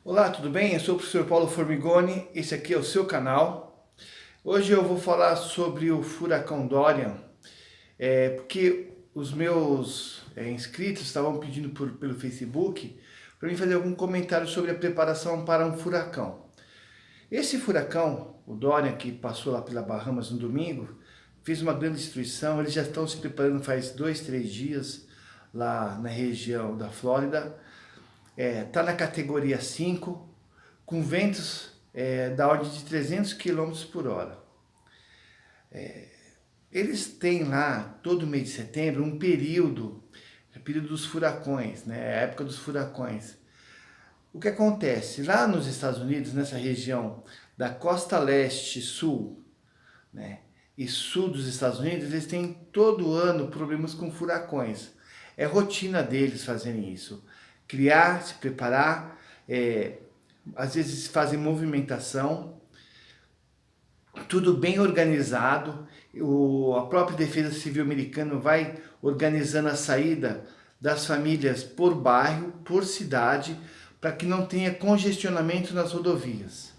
Olá, tudo bem? Eu sou o professor Paulo Formigoni, esse aqui é o seu canal. Hoje eu vou falar sobre o furacão Dorian, porque os meus inscritos estavam pedindo pelo Facebook para mim fazer algum comentário sobre a preparação para um furacão. Esse furacão, o Dorian, que passou lá pela Bahamas no domingo, fez uma grande destruição. Eles já estão se preparando faz 2, 3 dias lá na região da Flórida. Está na categoria 5, com ventos da ordem de 300 quilômetros por hora. Eles têm lá, todo mês de setembro, um período dos furacões, né? A época dos furacões. O que acontece? Lá nos Estados Unidos, nessa região da costa leste, sul, né, e sul dos Estados Unidos, eles têm todo ano problemas com furacões. É rotina deles fazerem isso. Criar, se preparar, às vezes fazem movimentação, tudo bem organizado. A própria Defesa Civil americana vai organizando a saída das famílias por bairro, por cidade, para que não tenha congestionamento nas rodovias.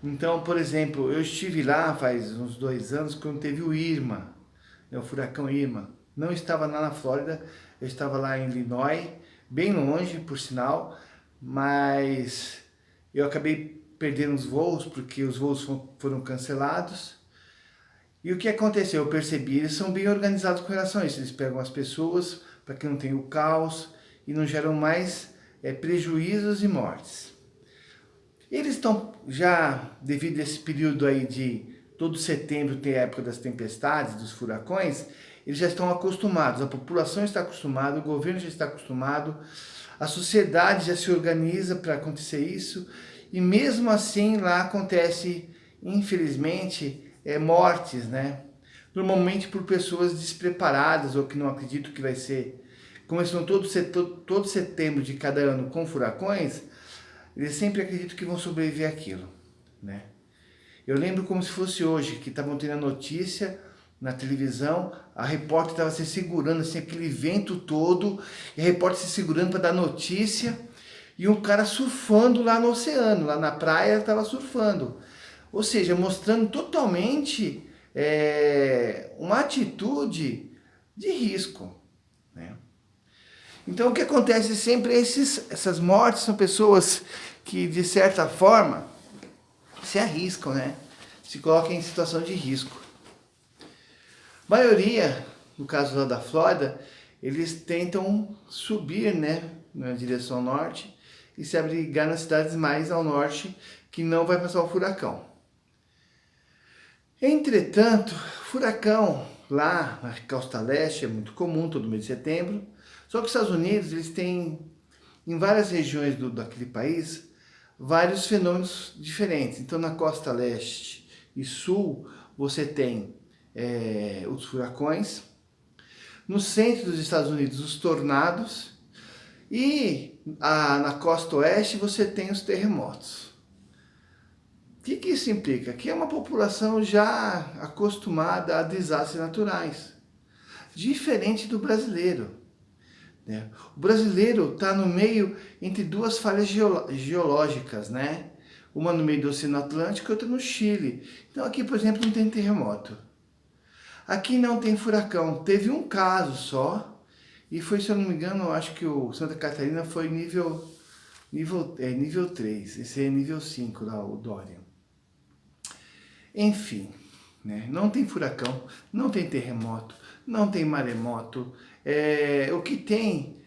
Então, por exemplo, eu estive lá faz uns 2 anos quando teve o Irma, o furacão Irma. Não estava lá na Flórida, eu estava lá em Illinois, bem longe, por sinal, mas eu acabei perdendo os voos, porque os voos foram cancelados. E o que aconteceu? Eu percebi, eles são bem organizados com relação a isso. Eles pegam as pessoas para que não tenha o caos e não geram mais prejuízos e mortes. Eles estão já, devido a esse período aí de todo setembro tem a época das tempestades, dos furacões, eles já estão acostumados, a população está acostumada, o governo já está acostumado, a sociedade já se organiza para acontecer isso, e mesmo assim lá acontece, infelizmente, mortes, né? Normalmente por pessoas despreparadas ou que não acreditam que vai ser. Como eles estão todo setembro de cada ano com furacões, eles sempre acreditam que vão sobreviver àquilo, né? Eu lembro como se fosse hoje, que estavam tendo a notícia na televisão, a repórter estava se segurando, assim, aquele vento todo, e a repórter se segurando para dar notícia, e um cara surfando lá no oceano, lá na praia estava surfando. Ou seja, mostrando totalmente uma atitude de risco, né? Então o que acontece sempre é essas mortes são pessoas que de certa forma se arriscam, né? Se colocam em situação de risco. A maioria, no caso lá da Flórida, eles tentam subir, né, na direção norte e se abrigar nas cidades mais ao norte que não vai passar o furacão. Entretanto, furacão lá na costa leste é muito comum todo mês de setembro. Só que os Estados Unidos, eles têm, em várias regiões daquele país, vários fenômenos diferentes. Então, na costa leste e sul, você tem os furacões. No centro dos Estados Unidos, os tornados. E na costa oeste, você tem os terremotos. O que isso implica? Que é uma população já acostumada a desastres naturais. Diferente do brasileiro. O brasileiro está no meio entre duas falhas geológicas, né? Uma no meio do Oceano Atlântico e outra no Chile. Então aqui, por exemplo, não tem terremoto. Aqui não tem furacão. Teve um caso só, e foi, se eu não me engano, acho que o Santa Catarina foi nível 3. Esse é nível 5 lá, o Dorian. Enfim, né? Não tem furacão, não tem terremoto, não tem maremoto. O que tem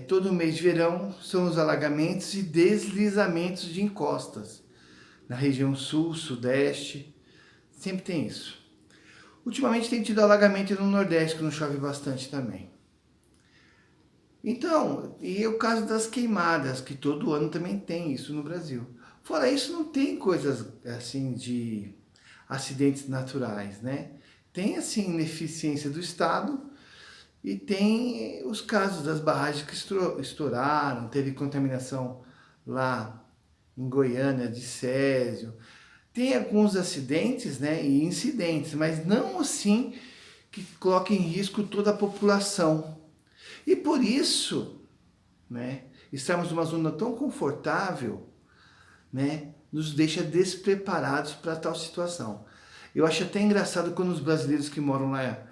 todo mês de verão são os alagamentos e deslizamentos de encostas. Na região sul, sudeste, sempre tem isso. Ultimamente tem tido alagamento no nordeste, que não chove bastante também. Então, e o caso das queimadas, que todo ano também tem isso no Brasil. Fora isso, não tem coisas assim de acidentes naturais, né? Tem assim ineficiência do Estado e tem os casos das barragens que estouraram, teve contaminação lá em Goiânia de césio. Tem alguns acidentes, né, e incidentes, mas não assim que coloca em risco toda a população. E por isso, né, estamos numa zona tão confortável, né, nos deixa despreparados para tal situação. Eu acho até engraçado quando os brasileiros que moram lá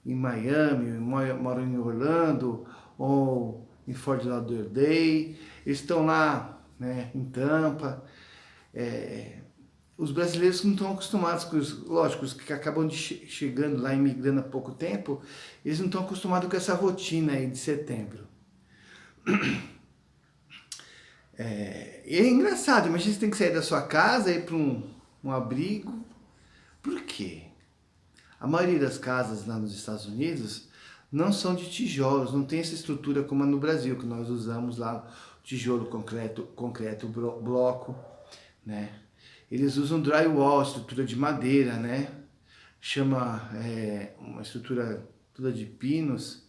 em Miami, moram em Orlando ou em Fort Lauderdale, eles estão lá, né, em Tampa. Os brasileiros não estão acostumados com os, lógico, os que acabam chegando lá, imigrando há pouco tempo, eles não estão acostumados com essa rotina aí de setembro. E é engraçado, imagina você tem que sair da sua casa e ir para um abrigo. Por quê? A maioria das casas lá nos Estados Unidos não são de tijolos, não tem essa estrutura como no Brasil, que nós usamos lá, tijolo, concreto, bloco, né? Eles usam drywall, estrutura de madeira, né? Chama uma estrutura toda de pinos.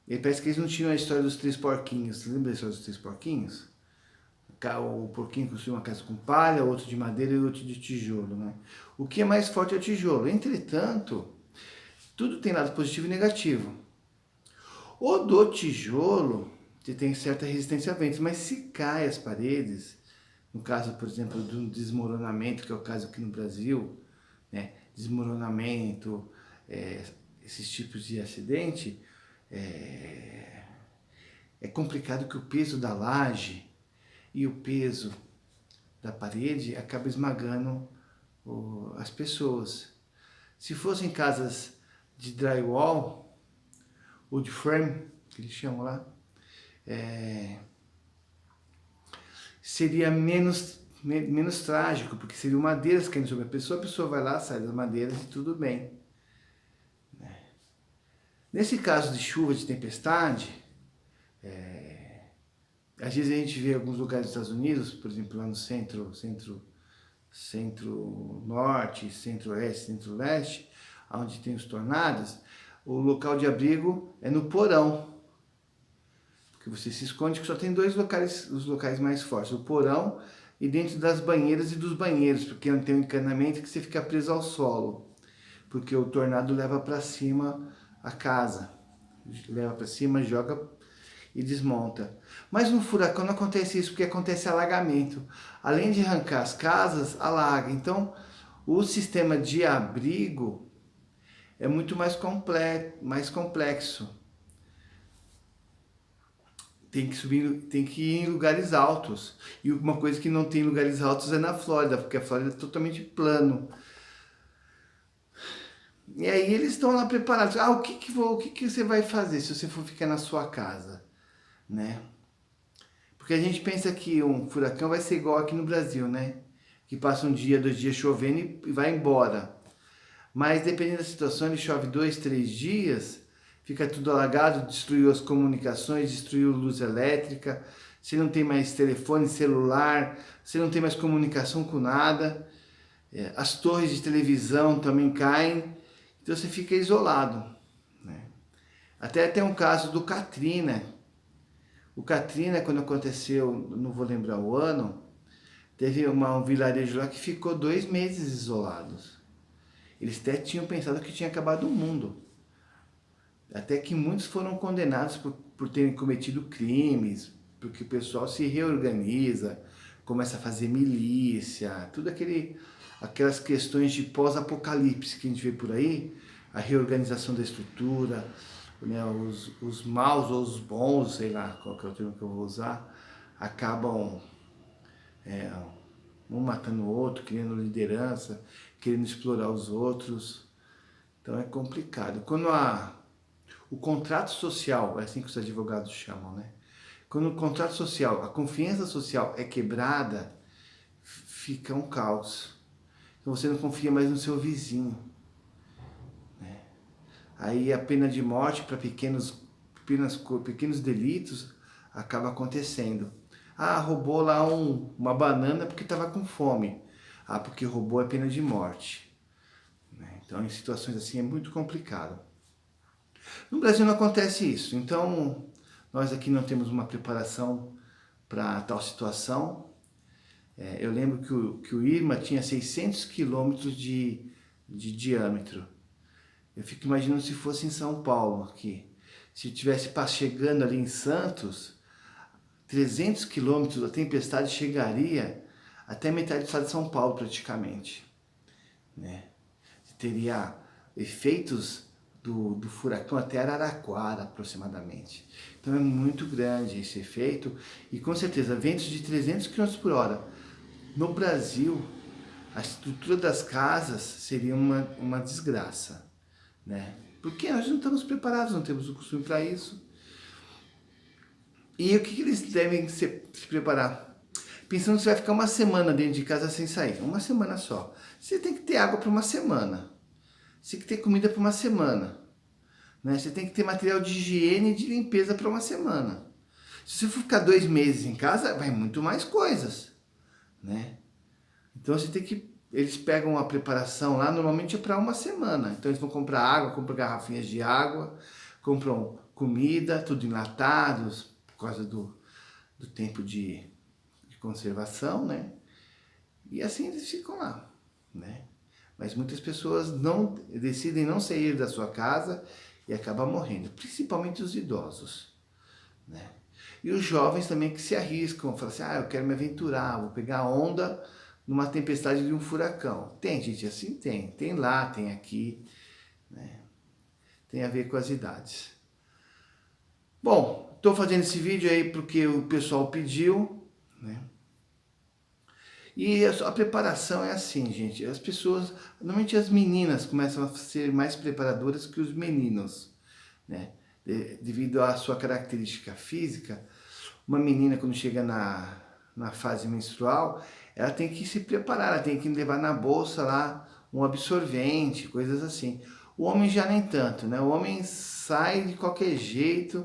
E parece que eles não tinham a história dos três porquinhos. Você lembra da história dos três porquinhos? O porquinho construiu uma casa com palha, outro de madeira e outro de tijolo, né? O que é mais forte é o tijolo. Entretanto, tudo tem lado positivo e negativo. O do tijolo, você tem certa resistência a ventos, mas se cai as paredes, no caso, por exemplo, do desmoronamento, que é o caso aqui no Brasil, né? Desmoronamento, esses tipos de acidente, é complicado que o peso da laje e o peso da parede acaba esmagando as pessoas. Se fossem casas de drywall, wood frame, que eles chamam lá, seria menos trágico, porque seriam madeiras caindo sobre a pessoa vai lá, sai das madeiras e tudo bem. Nesse caso de chuva, de tempestade, às vezes a gente vê alguns lugares dos Estados Unidos, por exemplo, lá no centro-norte, centro-oeste, centro-leste, onde tem os tornados, o local de abrigo é no porão. Porque você se esconde, que só tem dois locais, os locais mais fortes, o porão e dentro das banheiras e dos banheiros, porque não tem um encanamento que você fica preso ao solo. Porque o tornado leva para cima a casa, leva para cima, joga e desmonta. Mas no furacão não acontece isso, porque acontece alagamento. Além de arrancar as casas, alaga. Então, o sistema de abrigo é muito mais complexo. Tem que ir em lugares altos. E uma coisa que não tem em lugares altos é na Flórida, porque a Flórida é totalmente plano. E aí eles estão lá preparados. O que você vai fazer se você for ficar na sua casa, né? Porque a gente pensa que um furacão vai ser igual aqui no Brasil, né? Que passa um dia, 2 dias chovendo e vai embora. Mas dependendo da situação, ele chove 2, 3 dias, fica tudo alagado, destruiu as comunicações, destruiu luz elétrica, você não tem mais telefone, celular, você não tem mais comunicação com nada, as torres de televisão também caem, então você fica isolado, né? Até tem um caso do Katrina. O Katrina, quando aconteceu, não vou lembrar o ano, teve um vilarejo lá que ficou 2 meses isolados. Eles até tinham pensado que tinha acabado o mundo. Até que muitos foram condenados por terem cometido crimes, porque o pessoal se reorganiza, começa a fazer milícia, tudo aquelas questões de pós-apocalipse que a gente vê por aí, a reorganização da estrutura, né, os maus ou os bons, sei lá qual que é o termo que eu vou usar, acabam um matando o outro, criando liderança, querendo explorar os outros. Então é complicado. Quando o contrato social, é assim que os advogados chamam, né? Quando o contrato social, a confiança social é quebrada, fica um caos. Então você não confia mais no seu vizinho, né? Aí a pena de morte para pequenos delitos acaba acontecendo. Roubou lá uma banana porque estava com fome. Porque roubou é pena de morte. Então, em situações assim, é muito complicado. No Brasil não acontece isso. Então, nós aqui não temos uma preparação para tal situação. Eu lembro que o Irma tinha 600 quilômetros de diâmetro. Eu fico imaginando se fosse em São Paulo aqui. Se estivesse chegando ali em Santos, 300 quilômetros, a tempestade chegaria até metade do estado de São Paulo praticamente, né? Teria efeitos do furacão até Araraquara aproximadamente. Então é muito grande esse efeito e com certeza ventos de 300 km por hora. No Brasil, a estrutura das casas seria uma desgraça, né? Porque nós não estamos preparados, não temos o costume para isso. E o que eles devem se preparar? Pensando que você vai ficar uma semana dentro de casa sem sair, uma semana só. Você tem que ter água para uma semana. Você tem que ter comida para uma semana. Né? Você tem que ter material de higiene e de limpeza para uma semana. Se você for ficar 2 meses em casa, vai muito mais coisas. Né? Então você tem que... Eles pegam a preparação lá, normalmente é para uma semana. Então eles vão comprar água, compram garrafinhas de água, compram comida, tudo enlatados, por causa do tempo de conservação, né? E assim eles ficam lá, né? Mas muitas pessoas decidem não sair da sua casa e acabam morrendo, principalmente os idosos, né? E os jovens também que se arriscam, falam assim, eu quero me aventurar, vou pegar onda numa tempestade de um furacão. Tem gente assim? Tem lá, tem aqui, né? Tem a ver com as idades. Bom, estou fazendo esse vídeo aí porque o pessoal pediu, né? E a preparação é assim, gente. As pessoas, normalmente as meninas começam a ser mais preparadoras que os meninos, né? Devido à sua característica física, uma menina quando chega na fase menstrual, ela tem que se preparar, ela tem que levar na bolsa lá um absorvente, coisas assim. O homem já nem tanto, né? O homem sai de qualquer jeito.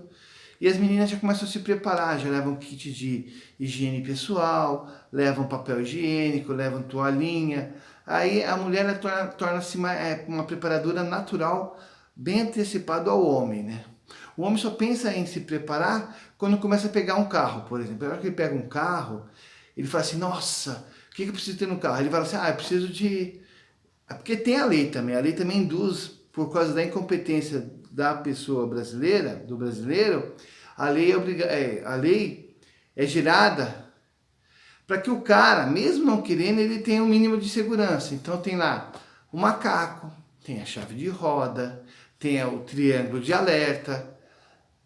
E as meninas já começam a se preparar, já levam kit de higiene pessoal, levam papel higiênico, levam toalhinha. Aí a mulher torna-se uma preparadora natural, bem antecipada ao homem, né? O homem só pensa em se preparar quando começa a pegar um carro, por exemplo. Na hora que ele pega um carro, ele fala assim, nossa, o que eu preciso ter no carro? Ele fala assim, eu preciso de... Porque tem a lei também induz, por causa da incompetência da pessoa brasileira, do brasileiro, a lei é gerada para que o cara, mesmo não querendo, ele tenha um mínimo de segurança. Então tem lá o macaco, tem a chave de roda, tem o triângulo de alerta,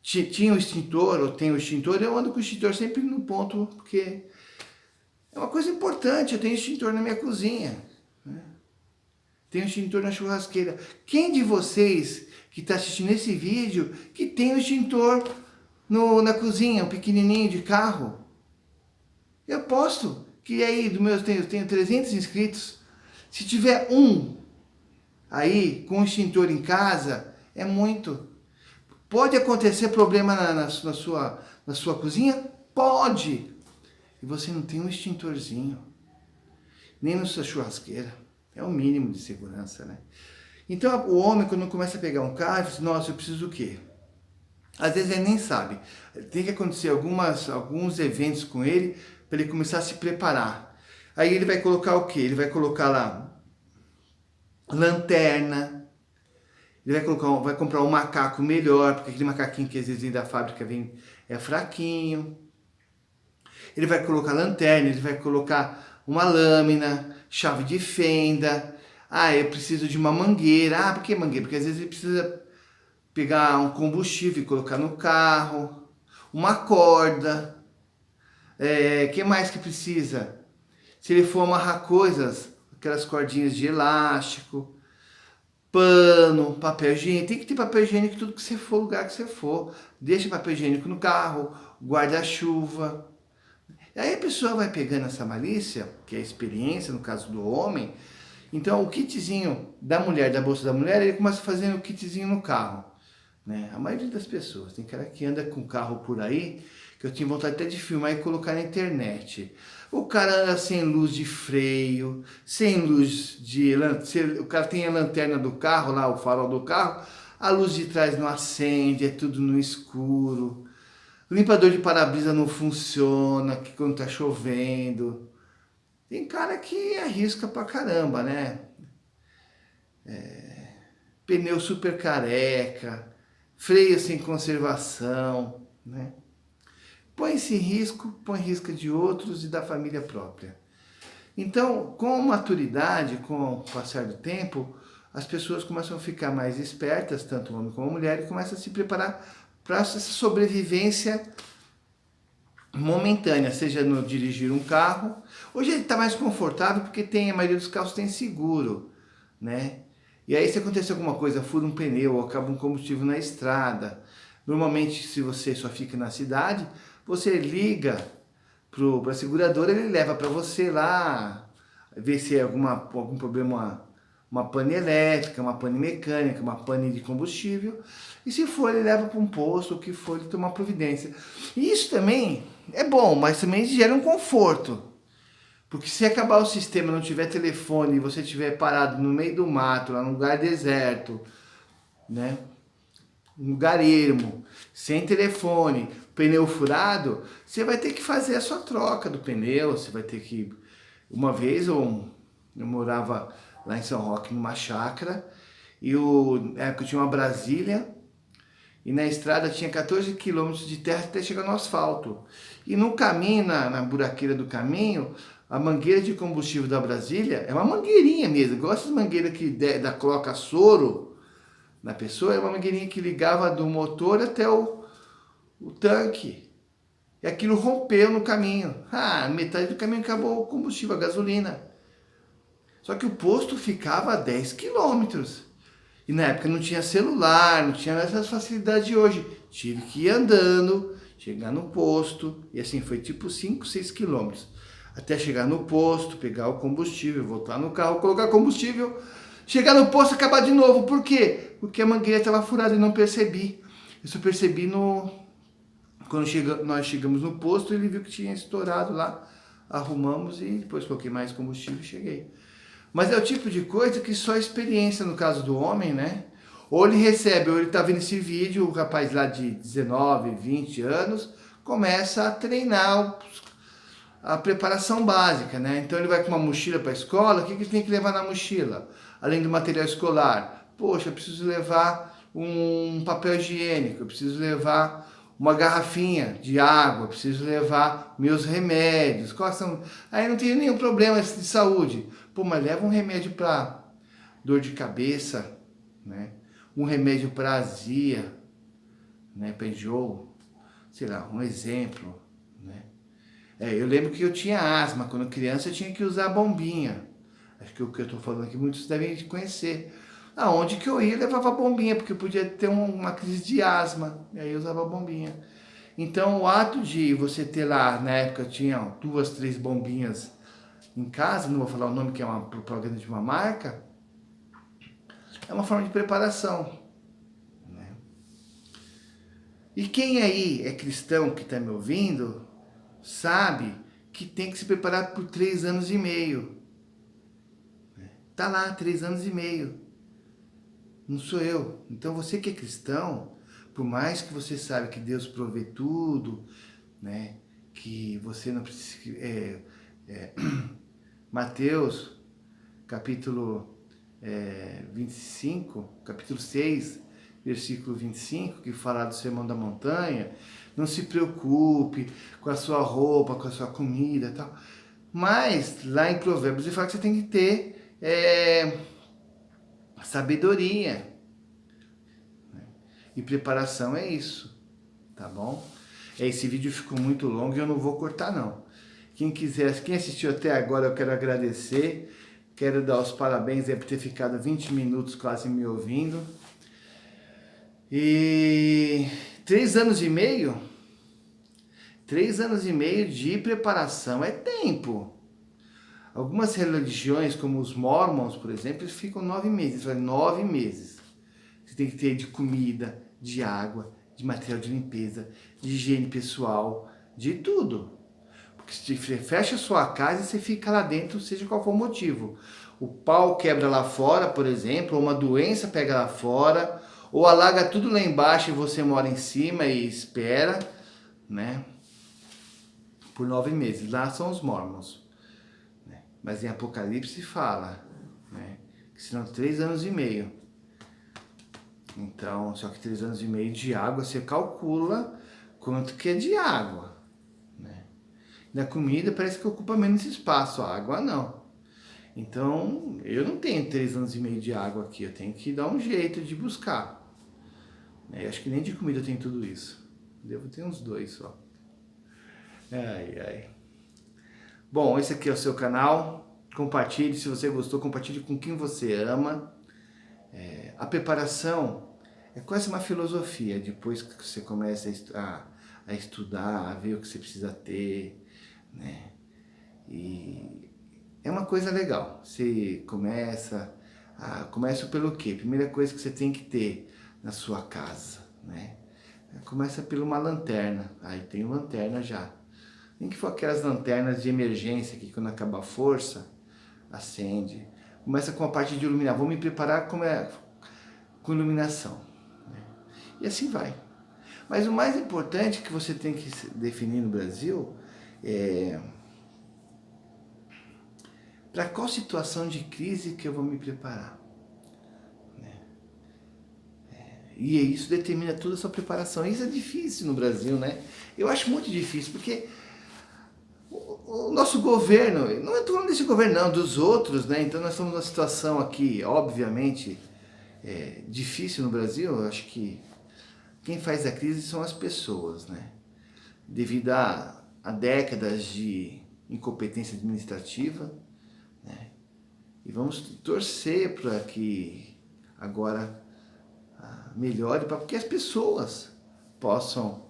tinha o extintor, ou tem o extintor, eu ando com o extintor sempre no ponto, porque é uma coisa importante, eu tenho extintor na minha cozinha, né? Tem um extintor na churrasqueira. Quem de vocês que está assistindo esse vídeo que tem um extintor na cozinha, um pequenininho de carro? Eu aposto que aí, eu tenho 300 inscritos, se tiver um aí com um extintor em casa, é muito. Pode acontecer problema na sua cozinha? Pode! E você não tem um extintorzinho, nem na sua churrasqueira. É o mínimo de segurança, né? Então, o homem, quando começa a pegar um carro, ele diz, nossa, eu preciso do quê? Às vezes ele nem sabe. Tem que acontecer alguns eventos com ele, para ele começar a se preparar. Aí ele vai colocar o quê? Ele vai colocar lá lanterna, ele vai comprar um macaco melhor, porque aquele macaquinho que às vezes vem da fábrica é fraquinho. Ele vai colocar lanterna, ele vai colocar uma lâmina, chave de fenda. Eu preciso de uma mangueira. Por que mangueira? Porque às vezes ele precisa pegar um combustível e colocar no carro. Uma corda. Que mais que precisa? Se ele for amarrar coisas, aquelas cordinhas de elástico, pano, papel higiênico. Tem que ter papel higiênico em tudo que você for, lugar que você for. Deixa papel higiênico no carro, guarda-chuva. E aí a pessoa vai pegando essa malícia, que é a experiência, no caso do homem. Então o kitzinho da mulher, da bolsa da mulher, ele começa fazendo o kitzinho no carro, né? A maioria das pessoas, tem cara que anda com carro por aí, que eu tinha vontade até de filmar e colocar na internet. O cara anda sem luz de freio, sem luz de... O cara tem a lanterna do carro lá, o farol do carro, a luz de trás não acende, é tudo no escuro. O limpador de para-brisa não funciona, que quando tá chovendo. Tem cara que arrisca pra caramba, né? Pneu super careca, freio sem conservação, né? Põe-se em risco, põe em risco de outros e da família própria. Então, com a maturidade, com o passar do tempo, as pessoas começam a ficar mais espertas, tanto homem como mulher, e começam a se preparar para essa sobrevivência momentânea, seja no dirigir um carro. Hoje ele está mais confortável porque a maioria dos carros tem seguro, né? E aí se acontecer alguma coisa, fura um pneu ou acaba um combustível na estrada, normalmente se você só fica na cidade, você liga para a seguradora, ele leva para você lá, ver se é algum problema, uma pane elétrica, uma pane mecânica, uma pane de combustível, e se for, ele leva para um posto, o que for, ele toma providência. E isso também é bom, mas também gera um conforto, porque se acabar o sistema, não tiver telefone, e você estiver parado no meio do mato, lá num lugar deserto, né, um lugar ermo, sem telefone, pneu furado, você vai ter que fazer a sua troca do pneu, você vai ter que... Uma vez eu morava lá em São Roque, numa chácara, e na época eu tinha uma Brasília, e na estrada tinha 14 quilômetros de terra até chegar no asfalto. E no caminho, na buraqueira do caminho, a mangueira de combustível da Brasília é uma mangueirinha mesmo, igual essas mangueiras que coloca soro na pessoa, é uma mangueirinha que ligava do motor até o tanque. E aquilo rompeu no caminho. Metade do caminho acabou o combustível, a gasolina. Só que o posto ficava a 10 quilômetros. E na época não tinha celular, não tinha essas facilidades de hoje. Tive que ir andando, chegar no posto, e assim foi tipo 5, 6 quilômetros. Até chegar no posto, pegar o combustível, voltar no carro, colocar combustível, chegar no posto e acabar de novo. Por quê? Porque a mangueira estava furada e não percebi. Eu só percebi quando nós chegamos no posto, ele viu que tinha estourado lá, arrumamos e depois coloquei mais combustível e cheguei. Mas é o tipo de coisa que só a experiência, no caso do homem, né? Ou ele recebe, ou ele tá vendo esse vídeo, o rapaz lá de 19, 20 anos, começa a treinar a preparação básica, né? Então ele vai com uma mochila para a escola, o que ele tem que levar na mochila? Além do material escolar, poxa, eu preciso levar um papel higiênico, eu preciso levar uma garrafinha de água, preciso levar meus remédios. Quais são? Aí não tem nenhum problema de saúde. Pô, mas leva um remédio para dor de cabeça, né? Um remédio para azia, né? Para enjoo, sei lá, um exemplo, né? Eu lembro que eu tinha asma, quando criança eu tinha que usar bombinha. Acho que o que eu estou falando aqui muitos devem conhecer. Aonde que eu ia, eu levava bombinha, porque eu podia ter uma crise de asma, e aí eu usava bombinha. Então o ato de você ter lá, na época eu tinha 2, 3 bombinhas em casa, não vou falar o nome que é uma propaganda de uma marca, é uma forma de preparação, né? E quem aí é cristão que está me ouvindo, sabe que tem que se preparar por 3 anos e meio. Tá lá, 3 anos e meio. Não sou eu. Então você que é cristão, por mais que você saiba que Deus provê tudo, né? Que você não precisa... Mateus, capítulo 25, capítulo 6, versículo 25, que fala do Sermão da Montanha, não se preocupe com a sua roupa, com a sua comida e tal. Mas lá em Provérbios ele fala que você tem que ter sabedoria. E preparação é isso, tá bom? Esse vídeo ficou muito longo e eu não vou cortar não. Quem assistiu até agora, eu quero agradecer. Quero dar os parabéns por ter ficado 20 minutos quase me ouvindo. E 3 anos e meio? 3 anos e meio de preparação é tempo. Algumas religiões, como os Mormons, por exemplo, eles ficam 9 meses. 9 meses. Você tem que ter de comida, de água, de material de limpeza, de higiene pessoal, de tudo. Porque se você fecha a sua casa e você fica lá dentro, seja qual for o motivo. O pau quebra lá fora, por exemplo, ou uma doença pega lá fora, ou alaga tudo lá embaixo e você mora em cima e espera, né? Por 9 meses. Lá são os Mormons. Né? Mas em Apocalipse fala, né? Que serão 3 anos e meio. Então, só que 3 anos e meio de água, você calcula quanto que é de água, né? Na comida parece que ocupa menos espaço, a água não. Então, eu não tenho 3 anos e meio de água aqui, eu tenho que dar um jeito de buscar. Eu acho que nem de comida tem tudo isso. Devo ter uns 2 só. Ai, ai. Bom, esse aqui é o seu canal. Compartilhe, se você gostou, compartilhe com quem você ama. A preparação é quase uma filosofia. Depois que você começa a estudar, a ver o que você precisa ter, né? E é uma coisa legal. Você começa pelo quê? Primeira coisa que você tem que ter na sua casa, né? Começa por uma lanterna. Aí tem lanterna já. Nem que for aquelas lanternas de emergência que quando acabar a força, acende. Começa com a parte de iluminar. Vou me preparar com iluminação, né? E assim vai. Mas o mais importante que você tem que definir no Brasil é para qual situação de crise que eu vou me preparar, né? E isso determina toda a sua preparação. Isso é difícil no Brasil, né? Eu acho muito difícil, porque o nosso governo, não estou falando desse governo não, dos outros, né? Então nós estamos numa situação aqui, obviamente, difícil no Brasil. Eu acho que quem faz a crise são as pessoas, né? Devido a décadas de incompetência administrativa, né? E vamos torcer para que agora melhore, para que as pessoas possam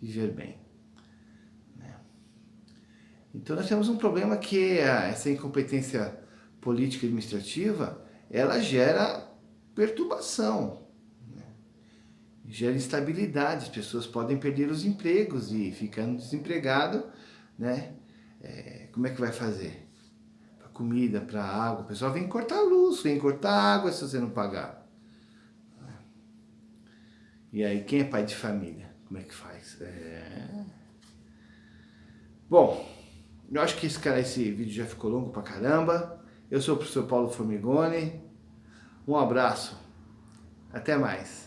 viver bem. Então nós temos um problema que essa incompetência política e administrativa, ela gera perturbação, né? Gera instabilidade, as pessoas podem perder os empregos e ficando desempregado, né? Como é que vai fazer? Para comida, para água, o pessoal vem cortar a luz, vem cortar a água se você não pagar. E aí quem é pai de família? Como é que faz? Bom, eu acho que esse vídeo já ficou longo pra caramba. Eu sou o professor Paulo Formigoni. Um abraço. Até mais.